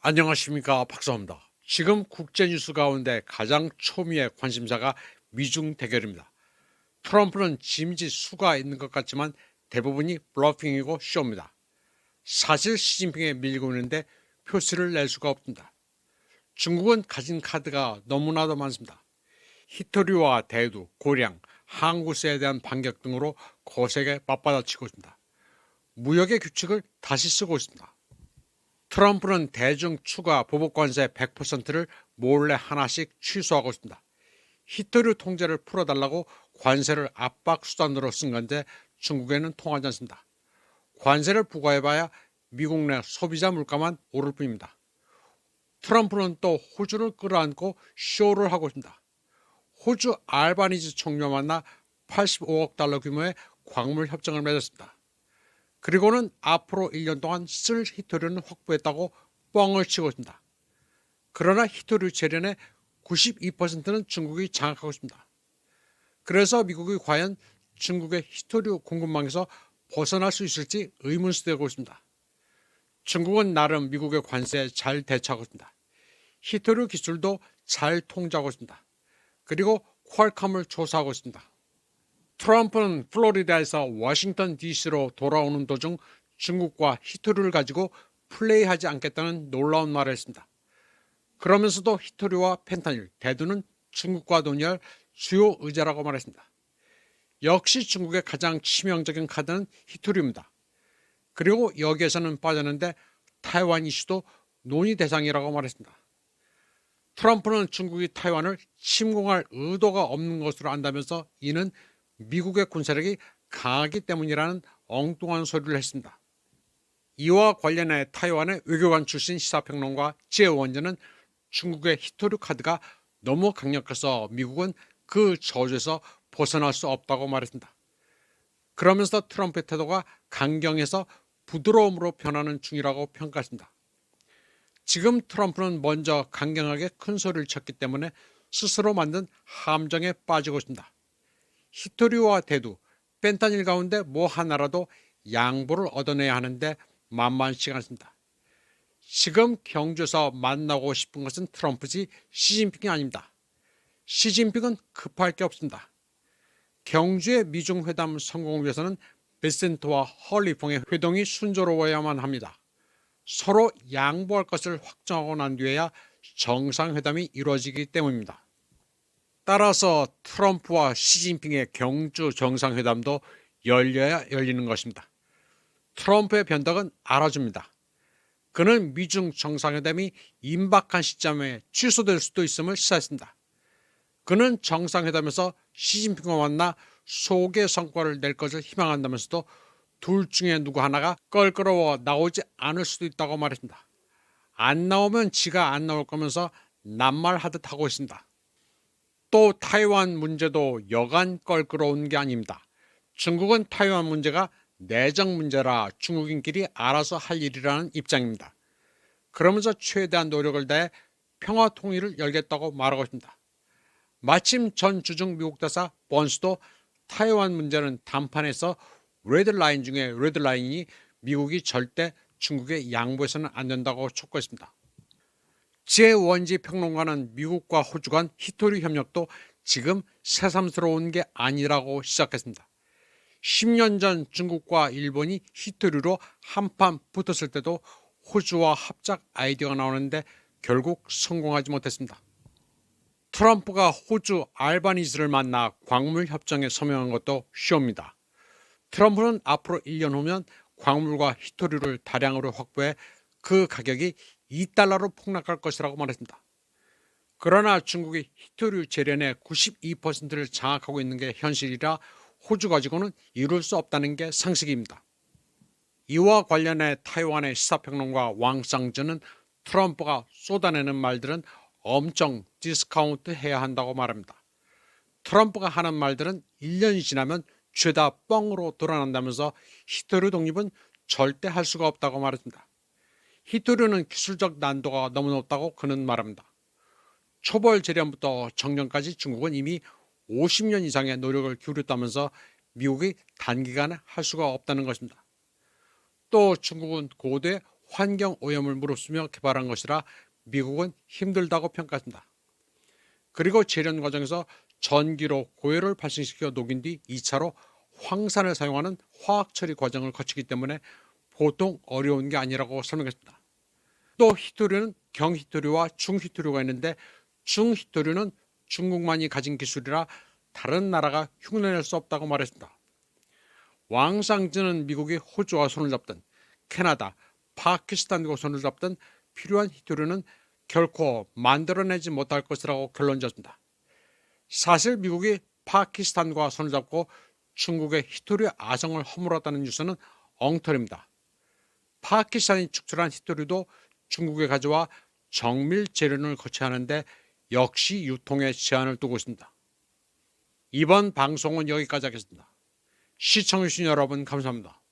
안녕하십니까, 박사입니다. 지금 국제뉴스 가운데 가장 초미의 관심사가 미중 대결입니다. 트럼프는 지미지 수가 있는 것 같지만 대부분이 블러핑이고 쇼입니다. 사실 시진핑에 밀고 있는데 표시를 낼 수가 없습니다. 중국은 가진 카드가 너무나도 많습니다. 히토리와 대두, 고량, 항구세에 대한 반격 등으로 거세게 맞받아치고 있습니다. 무역의 규칙을 다시 쓰고 있습니다. 트럼프는 대중 추가 보복관세 100%를 몰래 하나씩 취소하고 있습니다. 히토류 통제를 풀어달라고 관세를 압박 수단으로 쓴 건데 중국에는 통하지 않습니다. 관세를 부과해봐야 미국 내 소비자 물가만 오를 뿐입니다. 트럼프는 또 호주를 끌어안고 쇼를 하고 있습니다. 호주 알바니지 총리와 만나 85억 달러 규모의 광물 협정을 맺었습니다. 그리고는 앞으로 1년 동안 쓸 히토류는 확보했다고 뻥을 치고 있습니다. 그러나 히토류 재련의 92%는 중국이 장악하고 있습니다. 그래서 미국이 과연 중국의 히토류 공급망에서 벗어날 수 있을지 의문시되고 있습니다. 중국은 나름 미국의 관세에 잘 대처하고 있습니다. 히토류 기술도 잘 통제하고 있습니다. 그리고 퀄컴을 조사하고 있습니다. 트럼프는 플로리다에서 워싱턴 DC로 돌아오는 도중 중국과 히토류를 가지고 플레이하지 않겠다는 놀라운 말을 했습니다. 그러면서도 히토류와 펜타닐, 대두는 중국과 논의할 주요 의제라고 말했습니다. 역시 중국의 가장 치명적인 카드는 히토류입니다. 그리고 여기에서는 빠졌는데 타이완 이슈도 논의 대상이라고 말했습니다. 트럼프는 중국이 타이완을 침공할 의도가 없는 것으로 안다면서 이는 미국의 군사력이 강하기 때문이라는 엉뚱한 소리를 했습니다. 이와 관련해 타이완의 외교관 출신 시사평론가 지혜원전은 중국의 히토류 카드가 너무 강력해서 미국은 그 저주에서 벗어날 수 없다고 말했습니다. 그러면서 트럼프의 태도가 강경해서 부드러움으로 변하는 중이라고 평가했습니다. 지금 트럼프는 먼저 강경하게 큰 소리를 쳤기 때문에 스스로 만든 함정에 빠지고 있습니다. 히토류와 대두, 펜타닐 가운데 뭐 하나라도 양보를 얻어내야 하는데 만만치가 않습니다. 지금 경주에서 만나고 싶은 것은 트럼프지 시진핑이 아닙니다. 시진핑은 급할 게 없습니다. 경주의 미중 회담 성공을 위해서는 베센토와 헐리퐁의 회동이 순조로워야만 합니다. 서로 양보할 것을 확정하고 난 뒤에야 정상회담이 이루어지기 때문입니다. 따라서 트럼프와 시진핑의 경주 정상회담도 열려야 열리는 것입니다. 트럼프의 변덕은 알아줍니다. 그는 미중 정상회담이 임박한 시점에 취소될 수도 있음을 시사했습니다. 그는 정상회담에서 시진핑과 만나 소개 성과를 낼 것을 희망한다면서도 둘 중에 누구 하나가 껄끄러워 나오지 않을 수도 있다고 말했습니다. 안 나오면 지가 안 나올 거면서 낱말하듯 하고 있습니다. 또 타이완 문제도 여간 껄끄러운 게 아닙니다. 중국은 타이완 문제가 내정 문제라 중국인끼리 알아서 할 일이라는 입장입니다. 그러면서 최대한 노력을 다해 평화 통일을 열겠다고 말하고 있습니다. 마침 전 주중 미국 대사 번스도 타이완 문제는 담판에서 레드라인 중에 레드라인이 미국이 절대 중국에 양보해서는 안 된다고 촉구했습니다. 지혜원지 평론가는 미국과 호주 간 히토류 협력도 지금 새삼스러운 게 아니라고 시작했습니다. 10년 전 중국과 일본이 히토류로 한판 붙었을 때도 호주와 합작 아이디어가 나오는데 결국 성공하지 못했습니다. 트럼프가 호주 알바니즈를 만나 광물 협정에 서명한 것도 쇼입니다. 트럼프는 앞으로 1년 후면 광물과 히토류를 다량으로 확보해 그 가격이 2달러로 폭락할 것이라고 말했습니다. 그러나 중국이 히토류 재련의 92%를 장악하고 있는 게 현실이라 호주 가지고는 이룰 수 없다는 게 상식입니다. 이와 관련해 타이완의 시사평론가 왕상즈는 트럼프가 쏟아내는 말들은 엄청 디스카운트 해야 한다고 말합니다. 트럼프가 하는 말들은 1년이 지나면 죄다 뻥으로 드러난다면서 히토류 독립은 절대 할 수가 없다고 말했습니다. 히토류는 기술적 난도가 너무 높다고 그는 말합니다. 초벌 재련부터 정전까지 중국은 이미 50년 이상의 노력을 기울였다면서 미국이 단기간에 할 수가 없다는 것입니다. 또 중국은 고도의 환경 오염을 무릅쓰며 개발한 것이라 미국은 힘들다고 평가했습니다. 그리고 재련 과정에서 전기로 고열을 발생시켜 녹인 뒤 2차로 황산을 사용하는 화학 처리 과정을 거치기 때문에 보통 어려운 게 아니라고 설명했습니다. 또 히토류는 경히토류와 중히토류가 있는데 중히토류는 중국만이 가진 기술이라 다른 나라가 흉내낼 수 없다고 말했습니다. 왕상즈는 미국이 호주와 손을 잡든 캐나다, 파키스탄과 손을 잡든 필요한 히토류는 결코 만들어내지 못할 것이라고 결론 지었습니다. 사실 미국이 파키스탄과 손을 잡고 중국의 히토류 아성을 허물었다는 뉴스는 엉터리입니다. 파키스탄이 축출한 히토류도 중국에 가져와 정밀 재련을 거쳐야 하는데 역시 유통에 제한을 두고 있습니다. 이번 방송은 여기까지 하겠습니다. 시청해주신 여러분 감사합니다.